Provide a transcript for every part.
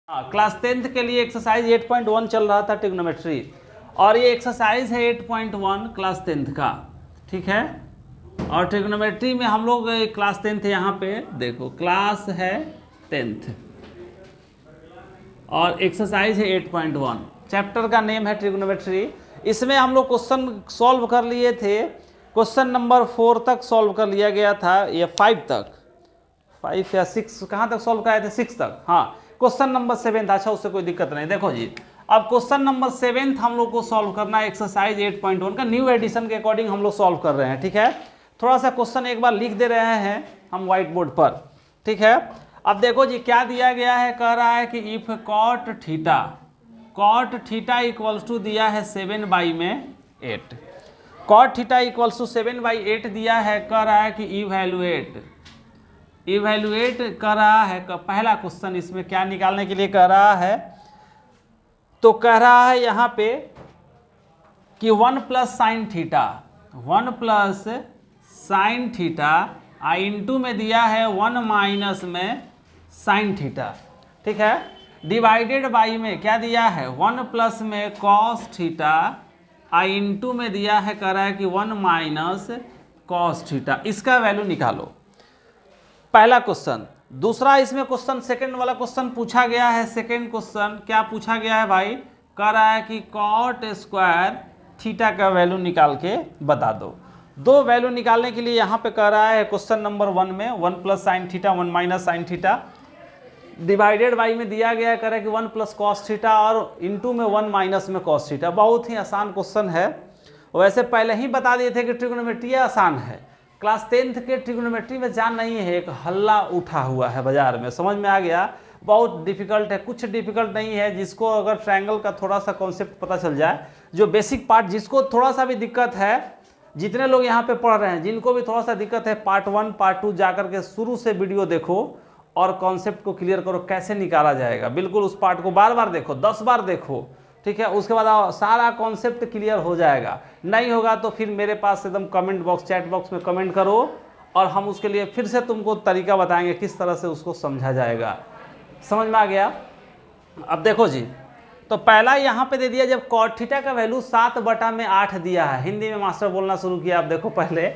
हाँ, class 10th के लिए एक्सरसाइज 8.1 चल रहा था ट्रिग्नोमेट्री, और ये एक्सरसाइज है 8.1 क्लास 10th का, ठीक है। और ट्रिग्नोमेट्री में हम लोग क्लास 10th यहाँ पे देखो क्लास है 10th और एक्सरसाइज है 8.1। चैप्टर का नेम है ट्रिग्नोमेट्री। इसमें हम लोग क्वेश्चन सॉल्व कर लिए थे, क्वेश्चन नंबर 4 तक सॉल्व कर लिया गया था, ये 5 तक, 5 या 6 कहाँ तक सॉल्व कराए थे, 6 तक। हाँ, क्वेश्चन नंबर 7 था। अच्छा, उससे कोई दिक्कत नहीं। देखो जी, अब क्वेश्चन नंबर 7 हम लोग को सॉल्व करना है, एक्सरसाइज 8.1 का न्यू एडिशन के अकॉर्डिंग हम लोग सॉल्व कर रहे हैं, ठीक है। थोड़ा सा क्वेश्चन एक बार लिख दे रहे हैं हम व्हाइट बोर्ड पर, ठीक है। अब देखो जी क्या दिया गया है, कह रहा है कि if cot theta equals to दिया है 7/8, कॉट थीटा इक्वल्स टू 7/8 दिया है, कह रहा है कि इवैल्यूएट कर रहा है। पहला क्वेश्चन इसमें क्या निकालने के लिए कह रहा है, तो कह रहा है यहाँ पे कि 1 प्लस साइन थीटा इंटू में दिया है 1 माइनस में साइन थीटा, ठीक है। डिवाइडेड बाई में क्या दिया है, 1 प्लस में कॉस थीटा इंटू में दिया है, कह रहा है कि 1 माइनस कॉस थीटा। इसका वैल्यू निकालो, पहला क्वेश्चन। दूसरा इसमें क्वेश्चन सेकंड वाला क्वेश्चन पूछा गया है। सेकंड क्वेश्चन क्या पूछा गया है भाई, कह रहा है कि कॉट स्क्वायर थीटा का वैल्यू निकाल के बता दो। दो वैल्यू निकालने के लिए यहाँ पे कह रहा है क्वेश्चन नंबर 1 में 1 plus sine theta 1 minus sine theta, divided by में दिया गया, कह रहा है कि 1 प्लस कॉस थीटा और इंटू में 1 माइनस में कॉस थीटा। बहुत ही आसान क्वेश्चन है। वैसे पहले ही बता दिए थे कि ट्रिग्नोमेट्री आसान है, क्लास 10th के ट्रिग्नोमेट्री में जान नहीं है, एक हल्ला उठा हुआ है बाजार में, समझ में आ गया। बहुत डिफिकल्ट है, कुछ डिफिकल्ट नहीं है। जिसको अगर ट्रायंगल का थोड़ा सा कॉन्सेप्ट पता चल जाए, जो बेसिक पार्ट, जिसको थोड़ा सा भी दिक्कत है, जितने लोग यहाँ पे पढ़ रहे हैं जिनको भी थोड़ा सा दिक्कत है, पार्ट 1 पार्ट 2 जाकर के शुरू से वीडियो देखो और कॉन्सेप्ट को क्लियर करो कैसे निकाला जाएगा। बिल्कुल उस पार्ट को बार बार देखो, 10 बार देखो, ठीक है। उसके बाद सारा कॉन्सेप्ट क्लियर हो जाएगा। नहीं होगा तो फिर मेरे पास एकदम कमेंट बॉक्स, चैट बॉक्स में कमेंट करो और हम उसके लिए फिर से तुमको तरीका बताएंगे किस तरह से उसको समझा जाएगा। समझ में आ गया। अब देखो जी, तो पहला यहाँ पे दे दिया, जब कॉट थीटा का वैल्यू 7/8 दिया है, हिंदी में मास्टर बोलना शुरू किया। अब देखो पहले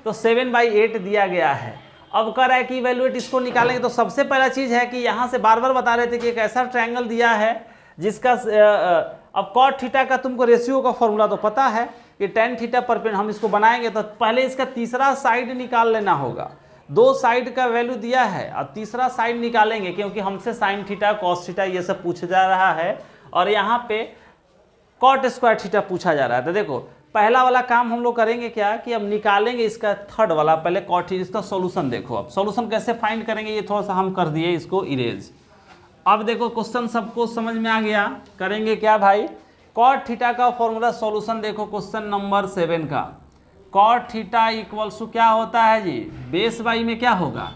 तो 7/8 दिया गया है। अब कह रहा है कि इवैल्यूएट इसको निकालेंगे, तो सबसे पहला चीज़ है कि यहाँ से बार बार बता रहे थे कि एक ऐसा ट्रायंगल दिया है जिसका अब कॉट थीटा का तुमको रेशियो का फॉर्मूला तो पता है कि tan थीटा पर पेन, हम इसको बनाएंगे तो पहले इसका तीसरा साइड निकाल लेना होगा। दो साइड का वैल्यू दिया है और तीसरा साइड निकालेंगे, क्योंकि हमसे साइन थीटा कॉस थीटा ये सब पूछा जा रहा है और यहाँ पे कॉट स्क्वायर थीटा पूछा जा रहा है। तो देखो पहला वाला काम हम लोग करेंगे क्या कि अब निकालेंगे इसका थर्ड वाला, पहले कॉट थीटा, इसका सॉल्यूशन देखो। अब सॉल्यूशन कैसे फाइंड करेंगे, ये थोड़ा सा हम कर दिए इसको इरेज। अब देखो क्वेश्चन सबको समझ में आ गया। करेंगे क्या भाई, कॉट थीटा का फॉर्मूला सॉल्यूशन देखो क्वेश्चन नंबर 7 का। कॉट थीटा इक्वल्स टू क्या होता है जी, बेस बाई में क्या होगा,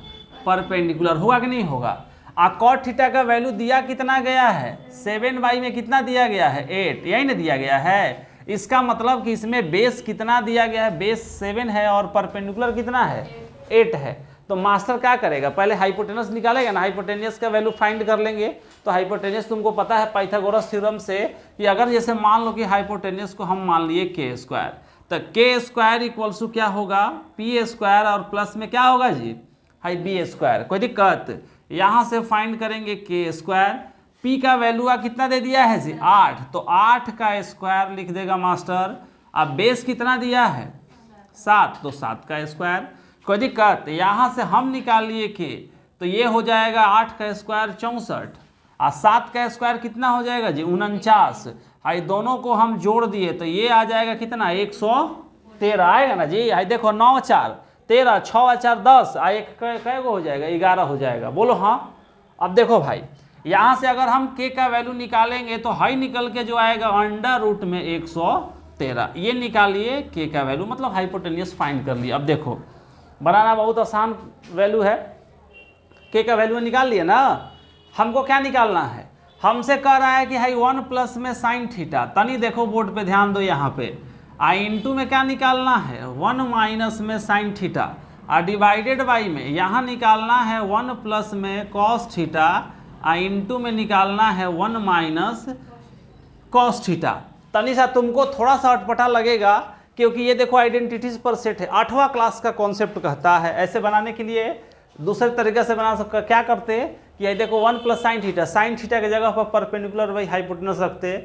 परपेंडिकुलर, होगा कि नहीं होगा। कॉट थीटा का वैल्यू दिया कितना गया है, 7/, में कितना दिया गया है, 8, यही ना दिया गया है। इसका मतलब कि इसमें बेस कितना दिया गया है, बेस 7 है और परपेंडिकुलर कितना है, 8 है। तो मास्टर क्या करेगा, पहले हाइपोटेनस निकालेगा ना, हाइपोटेनस का वैल्यू फाइंड कर लेंगे। तो हाइपोटेनस तुमको पता है पाइथागोरस थ्योरम से कि अगर जैसे मान लो कि हाइपोटेनस को हम मान लिए k स्क्वायर, तो k स्क्वायर इक्वल्स टू क्या होगा, p स्क्वायर और प्लस में क्या होगा जी, हाई b स्क्वायर। कोई दिक्कत, यहाँ से फाइंड करेंगे k स्क्वायर, p का वैल्यू कितना दे दिया है जी 8, तो 8 का स्क्वायर लिख देगा मास्टर। अब बेस कितना दिया है 7, तो 7 का स्क्वायर। कोई दिक्कत, यहाँ से हम निकाल लिए के, तो ये हो जाएगा 8 का स्क्वायर 64 और 7 का स्क्वायर कितना हो जाएगा जी 49। आई दोनों को हम जोड़ दिए तो ये आ जाएगा कितना 113 आएगा ना जी। आई देखो 9 4 13, 6 4 10, एक कै गो हो जाएगा 11 हो जाएगा, बोलो हाँ। अब देखो भाई यहाँ से अगर हम k का वैल्यू निकालेंगे तो हाई निकल के जो आएगा अंडर रूट में 113, ये निकालिए k का वैल्यू, मतलब हाइपोटेनियस फाइंड कर लिया। अब देखो बनाना बहुत आसान वैल्यू है, k का वैल्यू निकाल लिए ना। हमको क्या निकालना है, हमसे कह रहा है कि हाई 1 प्लस में साइन थीटा, तनी देखो बोर्ड पे ध्यान दो, यहाँ पे आई इंटू में क्या निकालना है 1 माइनस में साइन थीटा और डिवाइडेड बाई में यहाँ निकालना है 1 प्लस में कॉस थीटा इंटू में निकालना है 1 माइनस कॉस थीटा। तनी सा तुमको थोड़ा सा अटपटा लगेगा क्योंकि ये देखो आइडेंटिटीज पर सेट है, 8वां क्लास का कॉन्सेप्ट कहता है। ऐसे बनाने के लिए दूसरे तरीके से बना सकते, क्या करते कि ये देखो 1 प्लस साइन थीटा के जगह पर परपेंडिकुलर बाई हाइपोटेनस रखते,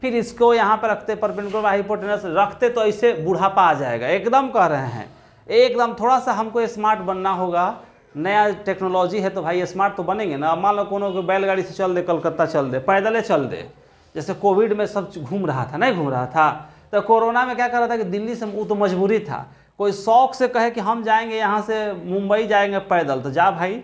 फिर इसको यहाँ पर रखते परपेंडिकुलर बाई हाइपोटेनस रखते, तो ऐसे बुढ़ापा आ जाएगा। एकदम कह रहे हैं, एकदम थोड़ा सा हमको स्मार्ट बनना होगा। नया टेक्नोलॉजी है तो भाई स्मार्ट तो बनेंगे ना। अब मान लो कोनो को बैलगाड़ी से चल दे, कलकत्ता चल दे, पैदल चल दे, जैसे कोविड में सब घूम रहा था, नहीं घूम रहा था, तो कोरोना में क्या कर रहा था कि दिल्ली से, वो तो मजबूरी था, कोई शौक से कहे कि हम जाएंगे यहाँ से मुंबई जाएंगे पैदल, तो जा भाई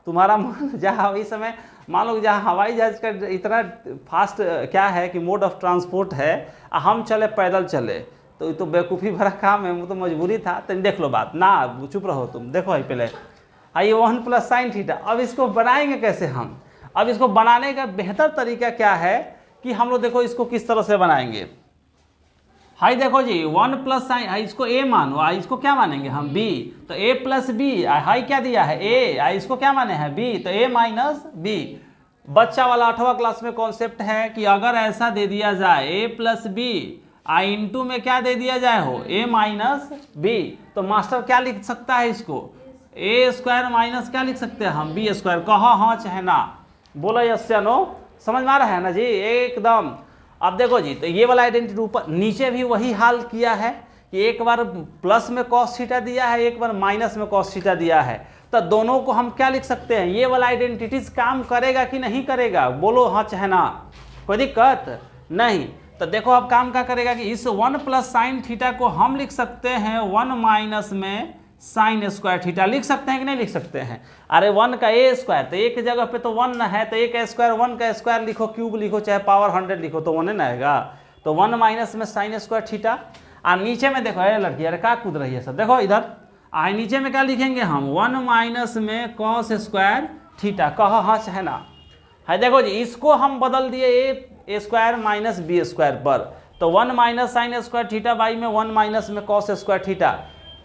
तुम्हारा मन जहाँ इस समय मान लो जहाँ हवाई जहाज का इतना फास्ट क्या है कि मोड ऑफ ट्रांसपोर्ट है, हम चले पैदल चले, तो ये तो बेवकूफ़ी भरा काम है, वो तो मजबूरी था। तो देख लो बात ना, चुप रहो तुम। देखो भाई पहले आइए 1 प्लस साइन थीटा, अब इसको बनाएंगे कैसे हम? अब इसको बनाने का बेहतर तरीका क्या है कि हम लोग देखो इसको किस तरह से बनाएंगे। हाई देखो जी 1 प्लस साइन, इसको a मानो, इसको क्या मानेंगे हम b, तो a प्लस बी, हाई क्या दिया है a, इसको क्या माने हैं b, तो a माइनस बी। बच्चा वाला 8वां क्लास में कॉन्सेप्ट है कि अगर ऐसा दे दिया जाए a प्लस बी, इंटू में क्या दे दिया जाए हो a माइनस बी, तो मास्टर क्या लिख सकता है इसको, ए स्क्वायर माइनस क्या लिख सकते हैं हम, बी स्क्वायर। कहा हाँ चाहे ना, बोलो यस या नो, समझ में आ रहा है ना जी एकदम। अब देखो जी, तो ये वाला आइडेंटिटी ऊपर नीचे भी वही हाल किया है कि एक बार प्लस में कॉस थीटा दिया है, एक बार माइनस में कॉस थीटा दिया है, तो दोनों को हम क्या लिख सकते हैं, ये वाला आइडेंटिटीज काम करेगा कि नहीं करेगा, बोलो हाँ चाहे ना, कोई दिक्कत नहीं। तो देखो अब काम क्या करेगा कि इस 1 प्लस साइन थीटा को हम लिख सकते हैं 1 माइनस में साइन स्क्वायर थीटा, लिख सकते हैं कि नहीं लिख सकते हैं? अरे 1 का ए स्क्वायर, तो एक जगह पे तो 1 है, तो एक स्क्वायर 1 का स्क्वायर लिखो, क्यूब लिखो, चाहे पावर 100 लिखो, तो 1 ना आएगा। तो 1 माइनस में साइन स्क्वायर थीटा। और नीचे में देखो अरे लड़की, अरे क्या कूद रही है सब, देखो इधर नीचे में क्या लिखेंगे हम, 1 माइनस में कॉस स्क्वायर थीटा। कहो हाँ चाहे ना। है देखो जी, इसको हम बदल दिए ए स्क्वायर माइनस बी स्क्वायर पर, तो 1 minus sign square theta by में 1 माइनस में कॉस स्क्वायर थीटा।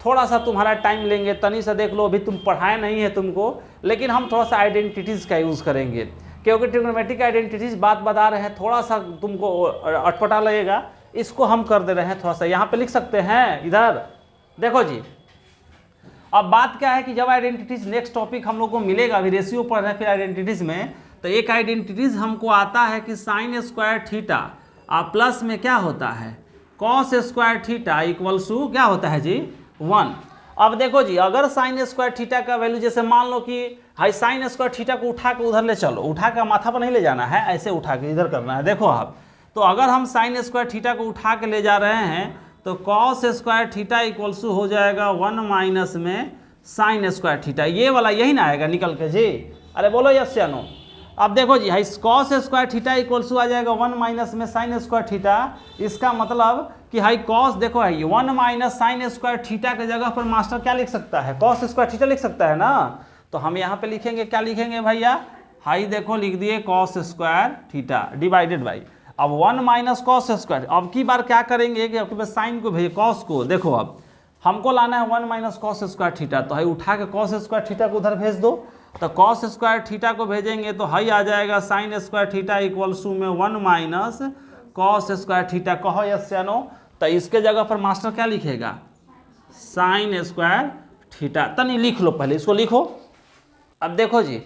थोड़ा सा तुम्हारा टाइम लेंगे, तनी सा देख लो, अभी तुम पढ़ाए नहीं है तुमको, लेकिन हम थोड़ा सा आइडेंटिटीज़ का यूज़ करेंगे क्योंकि ट्रिग्नोमेट्रिक आइडेंटिटीज़ बात बता रहे हैं, थोड़ा सा तुमको अटपटा लगेगा, इसको हम कर दे रहे हैं थोड़ा सा। यहाँ पे लिख सकते हैं इधर, देखो जी। अब बात क्या है कि जब आइडेंटिटीज़ नेक्स्ट टॉपिक हम लोग को मिलेगा, अभी रेशियो पढ़ रहे हैं फिर आइडेंटिटीज़ में, तो एक आइडेंटिटीज़ हमको आता है कि साइन स्क्वायर थीटा प्लस में क्या होता है cos square theta equals to क्या होता है जी 1। अब देखो जी, अगर साइन स्क्वायर थीटा का वैल्यू, जैसे मान लो कि हाई साइन स्क्वायर थीटा को उठा के उधर ले चलो, उठा के माथा पर नहीं ले जाना है, ऐसे उठा के इधर करना है। देखो आप, तो अगर हम साइन स्क्वायर थीटा को उठा के ले जा रहे हैं तो cos square theta equals to हो जाएगा 1 माइनस में साइन स्क्वायर थीटा। ये वाला यही ना आएगा निकल के जी, अरे बोलो यस या नो। अब देखो जी, हाई cos square theta equals to आ जाएगा 1 माइनस में साइन स्क्वायर थीटा। इसका मतलब कि हाई कॉस, देखो है 1 माइनस साइन स्क्वायर थीटा के जगह पर मास्टर क्या लिख सकता है, कॉस स्क्वायर थीटा लिख सकता है ना। तो हम यहाँ पे लिखेंगे, क्या लिखेंगे भैया, हाई देखो लिख दिए cos square theta divided by, अब 1 माइनस कॉस स्क्वायर। अब की बार क्या करेंगे कि आपके पास साइन को भेजिए, कॉस को, देखो अब हमको लाना है 1 माइनस कॉस स्क्वायर थीटा, तो हाई उठा के कॉस स्क्वायर थीटा को उधर भेज दो, तो कॉस स्क्वायर थीटा को भेजेंगे तो हाई आ जाएगा sine square theta equals to में 1 माइनस कॉस स्क्वायर थीटा। कहो यस या नो। तो इसके जगह पर मास्टर क्या लिखेगा, साइन स्क्वायर थीटा। तनी लिख लो, पहले इसको लिखो। अब देखो जी,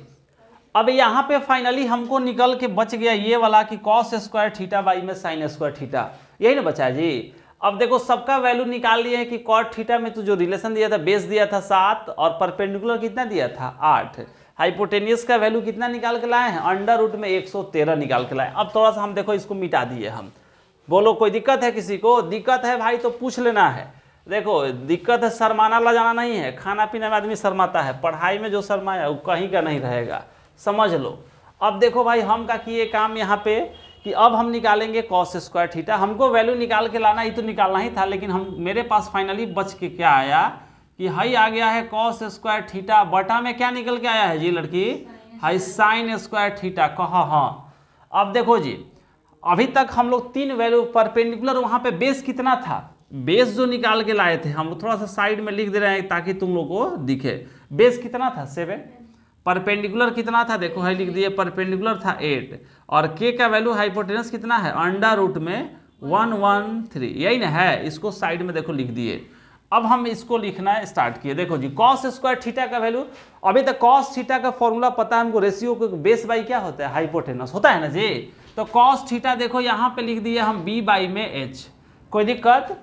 अब यहाँ पे फाइनली हमको निकल के बच गया ये वाला कि कॉस स्क्वायर थीटा बाई में साइन स्क्वायर थीटा, यही ना बचा जी। अब देखो सबका वैल्यू निकाल लिए हैं कि कॉट थीटा में तो जो रिलेशन दिया था, बेस दिया था 7 और परपेंडिकुलर कितना दिया था 8। हाइपोटेनियस का वैल्यू कितना निकाल के लाए हैं, अंडर रूट में 113 निकाल के लाए। अब थोड़ा सा हम देखो इसको मिटा दिए हम, बोलो कोई दिक्कत है किसी को? दिक्कत है भाई तो पूछ लेना है। देखो दिक्कत है, शर्माना ला जाना नहीं है, खाना पीने में आदमी शर्माता है, पढ़ाई में जो शर्माया वो कहीं का नहीं रहेगा, समझ लो। अब देखो भाई हम का किए काम यहाँ पे कि अब हम निकालेंगे कॉस स्क्वायर थीटा। हमको वैल्यू निकाल के लाना ही तो निकालना ही था, लेकिन हम मेरे पास फाइनली बच के क्या आया कि हाई आ गया है कॉस स्क्वायर थीटा, बटा में क्या निकल के आया है जी लड़की, हाई साइन स्क्वायर थीटा। कहा हाँ। अब देखो जी, अभी तक हम लोग 3 वैल्यू परपेंडिकुलर, वहाँ पे बेस कितना था, बेस जो निकाल के लाए थे हम थोड़ा सा साइड में लिख दे रहे हैं ताकि तुम लोग को दिखे। बेस कितना था 7, परपेंडिकुलर कितना था, देखो है लिख दिए, परपेंडिकुलर था 8 और के का वैल्यू हाइपोटेनस कितना है, अंडर रूट में 113, यही ना है। इसको साइड में देखो लिख दिए। अब हम इसको लिखना स्टार्ट किए। देखो जी कॉस स्क्वायर थीटा का वैल्यू, अभी तक कॉस थीटा का फॉर्मूला पता है हमको, रेशियो को बेस बाई क्या होता है, हाइपोटेनस होता है ना जी। तो कॉस थीटा देखो यहाँ पे लिख दिए हम बी बाई में एच, कोई दिक्कत।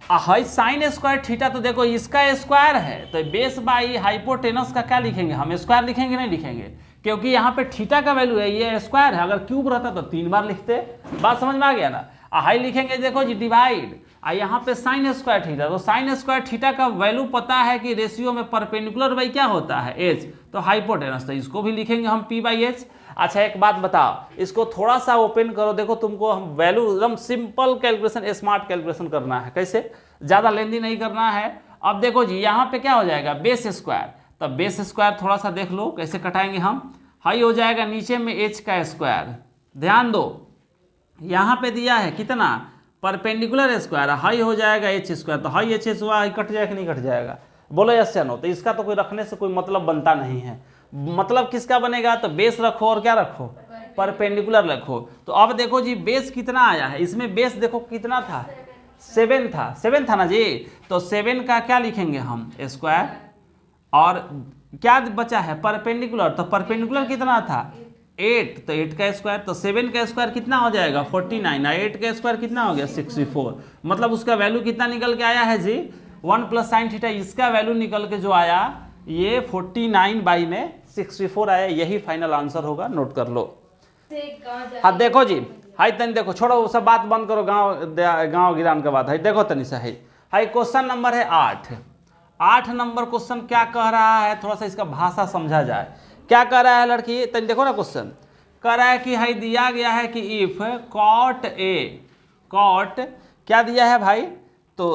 हाई साइन स्क्वायर थीटा तो देखो इसका स्क्वायर है, तो बेस बाई हाइपोटेनस का क्या लिखेंगे हम, स्क्वायर लिखेंगे नहीं लिखेंगे, क्योंकि यहाँ पे थीटा का वैल्यू है, ये स्क्वायर है। अगर क्यूब रहता तो 3 बार लिखते, बात समझ में आ गया ना। हाई लिखेंगे देखो जी डिवाइड, यहाँ पे साइन स्क्वायर थीटा, तो साइन स्क्वायर थीटा का वैल्यू पता है कि रेशियो में परपेंडिकुलर बाई क्या होता है, एच, तो हाइपोटेनस, तो इसको भी लिखेंगे हम पी बाई एच। अच्छा एक बात बताओ, इसको थोड़ा सा ओपन करो, देखो तुमको हम वैल्यू एकदम सिंपल कैलकुलेशन, स्मार्ट कैलकुलेशन करना है, कैसे, ज़्यादा लेंदी नहीं करना है। अब देखो जी यहाँ पे क्या हो जाएगा, बेस स्क्वायर, तब बेस स्क्वायर थोड़ा सा देख लो कैसे कटाएंगे हम। हाई हो जाएगा नीचे में एच का स्क्वायर, ध्यान दो यहाँ पे दिया है कितना, परपेंडिकुलर स्क्वायर, हाई हो जाएगा एच स्क्वायर, तो हाई एच स्क्वायर कट जाएगा कि नहीं कट जाएगा, बोलो यस या नो। तो इसका तो कोई रखने से कोई मतलब बनता नहीं है। मतलब किसका बनेगा, तो बेस रखो और क्या रखो, परपेंडिकुलर रखो। तो अब देखो जी बेस कितना आया है, इसमें बेस देखो कितना था, 7 था, 7 था ना जी। तो 7 का क्या लिखेंगे हम, स्क्वायर, और क्या बचा है परपेंडिकुलर, तो परपेंडिकुलर कितना था 8, तो 8 का स्क्वायर, तो 7 का स्क्वायर कितना हो जाएगा 49, 8 का स्क्वायर कितना हो गया 64। मतलब उसका वैल्यू कितना निकल के आया है जी, 1 प्लस साइन थीटा, इसका वैल्यू निकल के जो आया ये 49 बाई में 64 आया, यही फाइनल आंसर होगा, नोट कर लो। हाँ देखो जी, हाई तनी देखो, छोड़ो वो सब बात बंद करो, गाँव गिरान का बात है, देखो तनी सा है। हाई क्वेश्चन नंबर है 8 नंबर क्वेश्चन क्या कह रहा है, थोड़ा सा इसका भाषा समझा जाए। क्या कह रहा है लड़की, तनी देखो ना क्वेश्चन, कह रहा है कि हाई दिया गया है कि इफ कॉट ए, कॉट क्या दिया है भाई, तो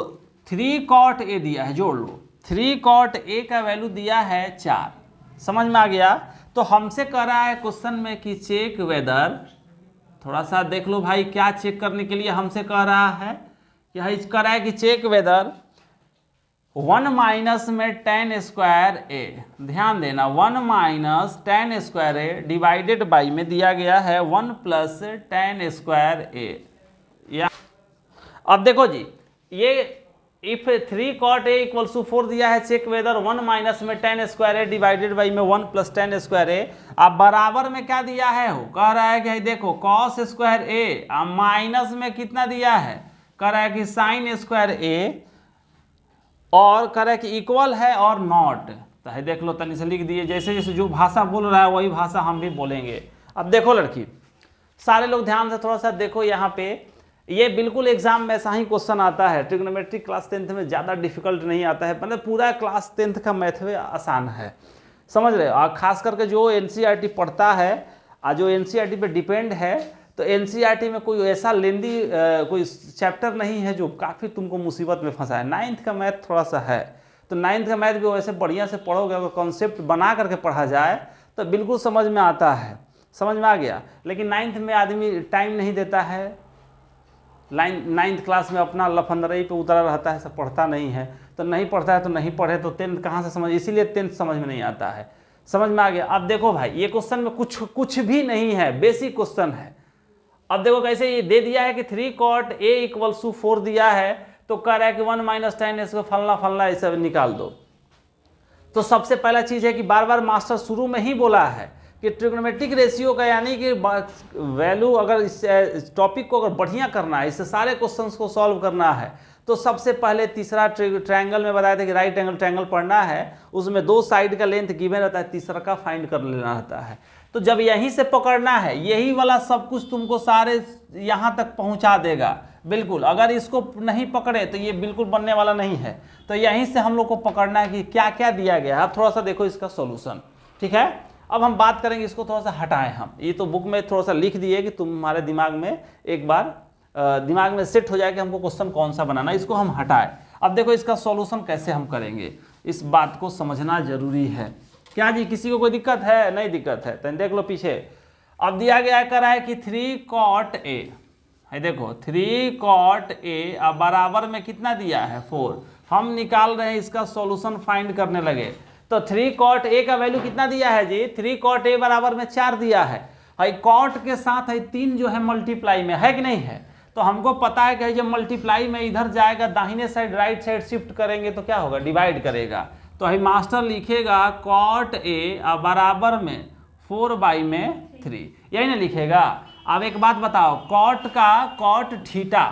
3 कॉट ए दिया है, जोड़ लो, 3 कॉट ए का वैल्यू दिया है 4, समझ में आ गया। तो हमसे कह रहा है क्वेश्चन में कि चेक वेदर, थोड़ा सा देख लो भाई क्या चेक करने के लिए हमसे कह रहा है, कि भाई कह रहा है कि चेक वेदर 1 माइनस में tan स्क्वायर ए, ध्यान देना 1 minus tan square A divided by में दिया गया है 1 प्लस tan स्क्वायर ए। या अब देखो जी ये if 3 cot a equals to 4 दिया है, चेक वेदर 1 माइनस में tan square A divided by में 1 प्लस tan स्क्वायर ए। अब बराबर में क्या दिया है, हो कह रहा है कि देखो cos स्क्वायर ए, माइनस में कितना दिया है, कह रहा है कि साइन स्क्वायर ए, और कह रहा है कि इक्वल है और नॉट, तो है देख लो तनी से लिख दिए, जैसे जैसे जो भाषा बोल रहा है वही भाषा हम भी बोलेंगे। अब देखो लड़की, सारे लोग ध्यान से थोड़ा सा देखो, यहाँ पे ये बिल्कुल एग्जाम में ऐसा ही क्वेश्चन आता है, ट्रिग्नोमेट्री क्लास 10th में ज़्यादा डिफिकल्ट नहीं आता है, मतलब पूरा क्लास 10th का मैथ में आसान है, समझ रहे हो। और खास करके जो NCERT पढ़ता है और जो NCERT पे डिपेंड है, तो NCERT में कोई ऐसा लेंदी कोई चैप्टर नहीं है जो काफ़ी तुमको मुसीबत में फंसा है। 9th का मैथ थोड़ा सा है, तो 9th का मैथ भी वैसे बढ़िया से पढ़ोगे, अगर कॉन्सेप्ट बना करके पढ़ा जाए तो बिल्कुल समझ में आता है, समझ में आ गया। लेकिन 9th में आदमी टाइम नहीं देता है, 9th क्लास में अपना लफंदरई पे उतरा रहता है, सब पढ़ता नहीं है, तो नहीं पढ़ता है तो नहीं पढ़े, तो 10th कहाँ से समझ, इसीलिए 10th समझ में नहीं आता है, समझ में आ गया। अब देखो भाई ये क्वेश्चन में कुछ भी नहीं है, बेसिक क्वेश्चन है। अब देखो कैसे ये दे दिया है कि 3 cot a इक्वल्स टू 4 दिया है, तो कह रहा है कि 1 माइनस tan इसको फलना फलना ये सब निकाल दो। तो सबसे पहला चीज़ है कि बार बार मास्टर शुरू में ही बोला है कि ट्रिग्नोमेट्रिक रेशियो का, यानी कि वैल्यू, अगर इस टॉपिक को अगर बढ़िया करना है, इससे सारे क्वेश्चंस को सॉल्व करना है, तो सबसे पहले तीसरा ट्रायंगल में बताया था कि राइट एंगल ट्रायंगल पढ़ना है, उसमें 2 साइड का लेंथ गिवन रहता है, तीसरा का फाइंड कर लेना रहता है। तो जब यहीं से पकड़ना है, यही वाला सब कुछ तुमको सारे यहाँ तक पहुँचा देगा बिल्कुल। अगर इसको नहीं पकड़े तो ये बिल्कुल बनने वाला नहीं है, तो यहीं से हम लोग को पकड़ना है कि क्या क्या दिया गया है। अब थोड़ा सा देखो इसका सॉल्यूशन, ठीक है। अब हम बात करेंगे, इसको थोड़ा सा हटाएं हम, ये तो बुक में थोड़ा सा लिख दिए कि तुम्हारे दिमाग में एक बार दिमाग में सेट हो जाए कि हमको क्वेश्चन कौन सा बनाना, इसको हम हटाएं। अब देखो इसका सॉल्यूशन कैसे हम करेंगे, इस बात को समझना जरूरी है। क्या जी किसी को कोई दिक्कत है, नहीं दिक्कत है तो देख लो पीछे। अब दिया गया कर रहा है कि 3 cot a है, देखो 3 cot a, अब बराबर में कितना दिया है 4, हम निकाल रहे हैं इसका सॉल्यूशन फाइंड करने लगे। तो 3 cot a का वैल्यू कितना दिया है जी, 3 cot a बराबर में 4 दिया है। कॉट के साथ है 3 जो है मल्टीप्लाई में है कि नहीं है, तो हमको पता है कि जब मल्टीप्लाई में इधर जाएगा दाहिने साइड राइट साइड शिफ्ट करेंगे तो क्या होगा, डिवाइड करेगा। तो है मास्टर लिखेगा कॉट ए बराबर में 4/3, यही ना लिखेगा। अब एक बात बताओ, कॉट थीटा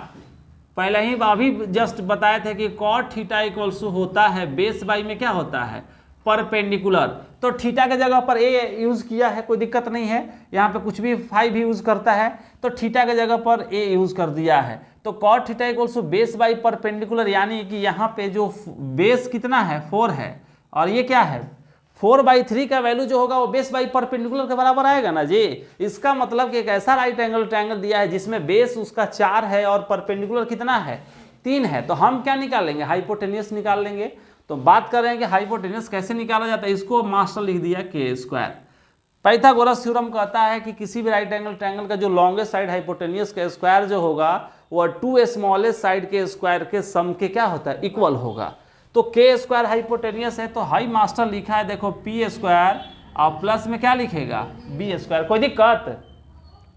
पहले ही अभी जस्ट बताए थे कि कॉट थीटा इक्वल्स होता है बेस बाई में क्या होता है, परपेंडिकुलर। तो थीटा के जगह पर ए यूज किया है, कोई दिक्कत नहीं है, यहाँ पे कुछ भी 5 यूज करता है तो थीटा के जगह पर ए यूज कर दिया है। तो cot theta equals base by perpendicular, यानी कि यहाँ पे जो बेस कितना है 4 है और ये क्या है 4/3 का वैल्यू जो होगा वो बेस बाई परपेंडिकुलर के बराबर आएगा ना जी। इसका मतलब कि एक ऐसा राइट एंगल ट्रायंगल दिया है जिसमें बेस उसका 4 है और परपेंडिकुलर कितना है 3 है। तो हम क्या निकालेंगे, हाइपोटेन्यूस निकाल लेंगे। तो बात कर रहे हैं कि हाइपोटेन्यूस कैसे निकाला जाता है, इसको मास्टर लिख दिया k²। पाइथागोरस थ्योरम कहता है कि किसी भी राइट एंगल ट्रायंगल का जो लॉन्गेस्ट साइड हाइपोटेन्यूस का स्क्वायर जो होगा वो 2 स्मॉलेस्ट साइड के स्क्वायर के सम के क्या होता है, इक्वल होगा। तो k² हाइपोटेन्यूस है तो हाई मास्टर लिखा है देखो p² और प्लस में क्या लिखेगा b²। कोई दिक्कत,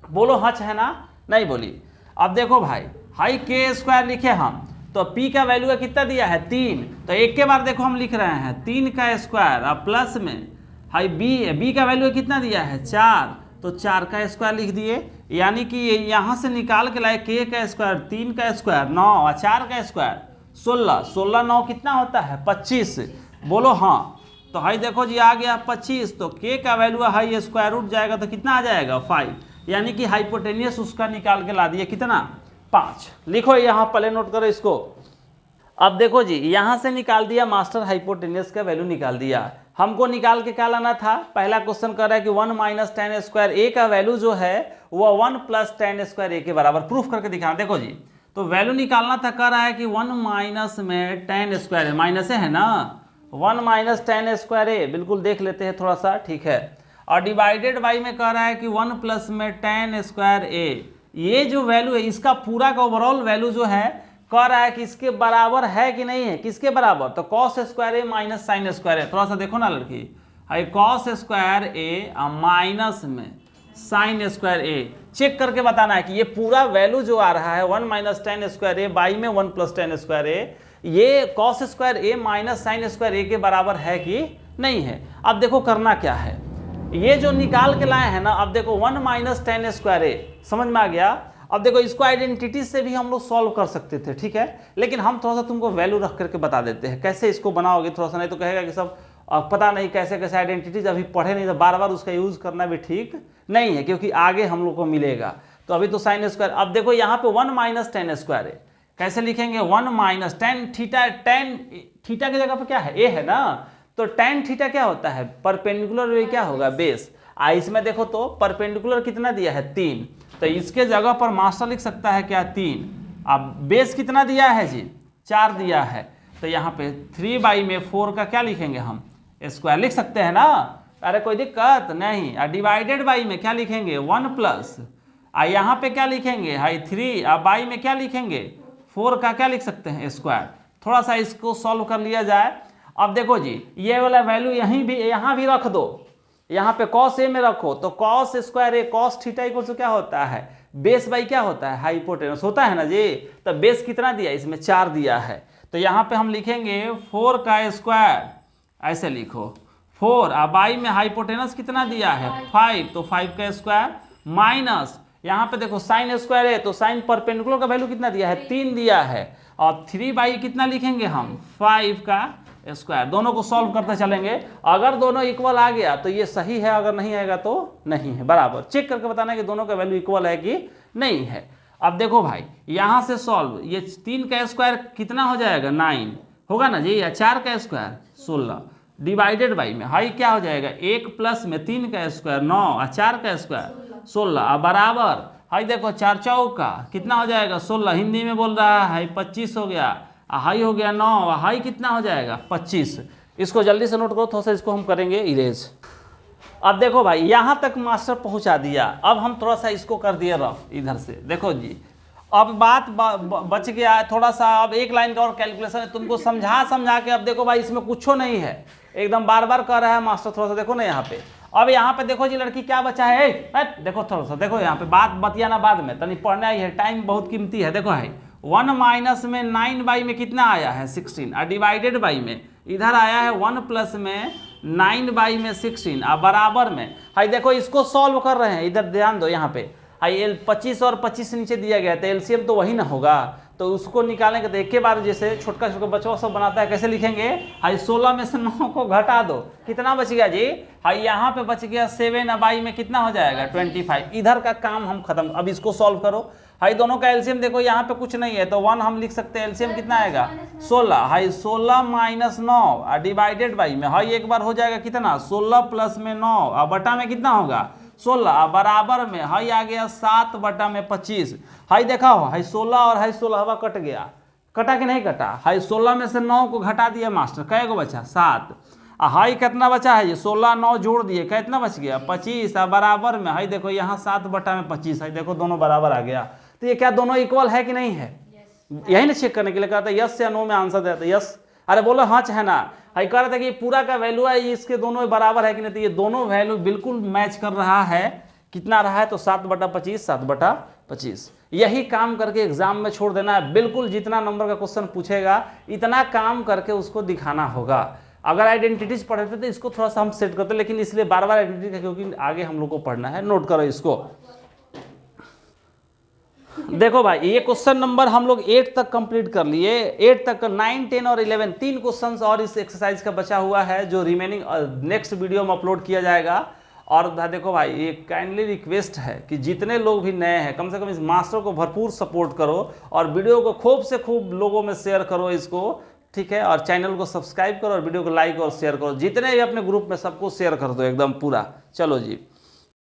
बोलो हच है ना, नहीं बोली। अब देखो भाई हाई k² लिखे हम, तो p का वैल्यू का कितना दिया है 3, तो एक के बार देखो हम लिख रहे हैं 3 का स्क्वायर और प्लस में हाई b का वैल्यू कितना दिया है 4, तो 4 का स्क्वायर लिख दिए। यानी कि यहाँ से निकाल के लाए k का स्क्वायर 3 का स्क्वायर 9 और 4 का स्क्वायर 16 9 कितना होता है 25, बोलो हाँ। तो हाई देखो जी आ गया 25, तो k का वैल्यू हाई स्क्वायर रूट जाएगा तो कितना आ जाएगा 5, यानी कि हाइपोटेन्यूस उसका निकाल के ला दिए कितना 5। लिखो यहाँ पहले नोट करो इसको। अब देखो जी यहाँ से निकाल दिया मास्टर, हाइपोटेन्यूस का वैल्यू निकाल दिया। हमको निकाल के क्या लाना था, पहला क्वेश्चन कर रहा है कि 1 - tan² a का वैल्यू जो है वो 1 + tan² a के बराबर, प्रूफ करके दिखाना। देखो जी तो वैल्यू निकालना था, कर रहा है कि 1 माइनस में tan² a, माइनस है ना 1 - tan² a, बिल्कुल देख लेते हैं थोड़ा सा, ठीक है। और डिवाइडेड बाई में कह रहा है कि 1 + में tan² a, ये जो वैल्यू है इसका पूरा का ओवरऑल वैल्यू जो है कह रहा है कि इसके बराबर है कि नहीं है, किसके बराबर, तो cos² a minus sin² a। थोड़ा सा देखो ना लड़की, cos² a माइनस में sin² a, चेक करके बताना है कि ये पूरा वैल्यू जो आ रहा है 1 - tan² a बाई में 1 + tan² a, ये cos² a minus sin² a के बराबर है कि नहीं है। अब देखो करना क्या है, ये जो निकाल के लाए हैं ना, अब देखो 1 - tan² a समझ में आ गया। अब देखो इसको आइडेंटिटी से भी हम लोग सॉल्व कर सकते थे, ठीक है, लेकिन हम थोड़ा सा तुमको वैल्यू रख करके बता देते हैं कैसे इसको बनाओगे थोड़ा सा, नहीं तो कहेगा कि सब पता नहीं कैसे कैसे आइडेंटिटीज अभी पढ़े नहीं, तो बार बार उसका यूज करना भी ठीक नहीं है क्योंकि आगे हम लोग को मिलेगा। तो अभी तो sin²। अब देखो यहाँ पे 1 - tan² a कैसे लिखेंगे, 1 - tan थीटा के जगह पे क्या है a है ना, तो tan थीटा क्या होता है परपेंडिकुलर वे क्या होगा बेस। इसमें देखो तो परपेंडिकुलर कितना दिया है 3, तो इसके जगह पर मास्टर लिख सकता है क्या 3। अब बेस कितना दिया है जी 4 दिया है, तो यहाँ पे 3/4 का क्या लिखेंगे हम स्क्वायर लिख सकते हैं ना, अरे कोई दिक्कत नहीं। और डिवाइडेड बाई में क्या लिखेंगे 1+, यहाँ पे क्या लिखेंगे 3, और बाई में क्या लिखेंगे 4 का क्या लिख सकते हैं स्क्वायर। थोड़ा सा इसको सॉल्व कर लिया जाए। अब देखो जी ये वाला वैल्यू यहाँ भी रख दो, यहाँ पे cos a में रखो, तो cos² a cos theta equal to क्या होता है बेस बाई क्या होता है हाइपोटेन्यूस होता है ना जी। तो बेस कितना दिया इसमें 4 दिया है, तो यहाँ पे हम लिखेंगे 4 का स्क्वायर, ऐसे लिखो 4, और बाई में हाइपोटेन्यूस कितना दिया है 5, तो 5 का स्क्वायर माइनस यहाँ पे देखो sin² है, तो साइन परपेंडिकुलर का वैल्यू कितना दिया है 3 दिया है, और 3 कितना लिखेंगे हम 5 का स्क्वायर। दोनों को सॉल्व करते चलेंगे, अगर दोनों इक्वल आ गया तो ये सही है, अगर नहीं आएगा तो नहीं है। बराबर चेक करके बताना है कि दोनों का वैल्यू इक्वल है कि नहीं है। अब देखो भाई यहाँ से सॉल्व, ये 3 का स्क्वायर कितना हो जाएगा 9 होगा ना जी, या 4 का स्क्वायर 16, डिवाइडेड बाई में हाई क्या हो जाएगा 1 प्लस में 3 का स्क्वायर 9 और 4 का स्क्वायर 16, और बराबर हाई देखो 4 चौका कितना हो जाएगा 16, हिंदी में बोल रहा है 25 हो गया, हाई हो गया 9, हाई कितना हो जाएगा 25। इसको जल्दी से नोट करो, थोड़ा सा इसको हम करेंगे इरेज। अब देखो भाई यहाँ तक मास्टर पहुँचा दिया, अब हम थोड़ा सा इसको कर दिए रफ इधर से। देखो जी अब बात बच गया थोड़ा सा, अब एक लाइन का और कैलकुलेशन है तुमको समझा के। अब देखो भाई इसमें कुछ नहीं है, एकदम बार बार कह रहा है मास्टर, थोड़ा सा देखो ना यहाँ पे। अब यहाँ पे देखो जी लड़की क्या बचा है, देखो थोड़ा सा देखो यहाँ पे, बात बतियाना बाद में, तनी पढ़ना ही है, टाइम बहुत कीमती है। देखो है 1 माइनस में 9 में कितना आया है 16, और डिवाइडेड बाई में इधर आया है 1 प्लस में 9 में 16, और बराबर में हाई देखो इसको सॉल्व कर रहे हैं, इधर ध्यान दो यहाँ पे हाई 25 और 25 नीचे दिया गया था, एलसीएम तो वही ना होगा, तो उसको निकालने के तो एक के बार जैसे छोटका छोटका बच्चा सब बनाता है, कैसे लिखेंगे हाई 16 में से 9 को घटा दो, कितना बच गया जी हाई यहाँ पे बच गया 7, बाई में कितना हो जाएगा 25। इधर का काम हम खत्म। अब इसको सॉल्व करो, हाई दोनों का एलसीएम देखो यहाँ पे कुछ नहीं है तो 1 हम लिख सकते हैं, एलसीएम कितना आएगा 16, हाई 16 माइनस 9 डिवाइडेड बाई में हाई एक बार हो जाएगा कितना 16 प्लस में 9 और बटा में कितना होगा 16, बराबर में हाई आ गया 7 बटा में 25। हाई देखा हो हाई 16 और हाई 16 हवा कट गया, कटा कि नहीं कटा, हाई 16 में से 9 को घटा दिया मास्टर, कै गो बचा 7, हाई कितना बचा है ये 16 9 जोड़ दिए कितना बच गया 25, बराबर में हाई देखो यहाँ 7 बटा में 25, हाई देखो दोनों बराबर आ गया। तो ये क्या दोनों इक्वल है कि नहीं है, यही ना चेक करने के लिए कहता है यस या नो में आंसर देता है यस, अरे बोलो हाँ चाहे ना। हाई कह रहा था कि पूरा का वैल्यू है इसके दोनों बराबर है कि नहीं, तो ये दोनों वैल्यू बिल्कुल मैच कर रहा है, कितना रहा है तो 7 बटा 25 7 बटा 25। यही काम करके एग्जाम में छोड़ देना है, बिल्कुल जितना नंबर का क्वेश्चन पूछेगा इतना काम करके उसको दिखाना होगा। अगर आइडेंटिटीज पढ़े थे तो इसको थोड़ा सा हम सेट करते, लेकिन इसलिए बार बार आइडेंटिटी का क्योंकि आगे हम लोग को पढ़ना है, नोट करो इसको। देखो भाई ये क्वेश्चन नंबर हम लोग 8 तक कंप्लीट कर लिए, 8 तक 9 10 और 11 3 क्वेश्चंस और इस एक्सरसाइज का बचा हुआ है जो रिमेनिंग नेक्स्ट वीडियो में अपलोड किया जाएगा। और देखो भाई ये काइंडली रिक्वेस्ट है कि जितने लोग भी नए हैं कम से कम इस मास्टर को भरपूर सपोर्ट करो और वीडियो को खूब से खूब लोगों में शेयर करो इसको, ठीक है, और चैनल को सब्सक्राइब करो और वीडियो को लाइक और शेयर करो, जितने भी अपने ग्रुप में सबको शेयर कर दो एकदम पूरा। चलो जी।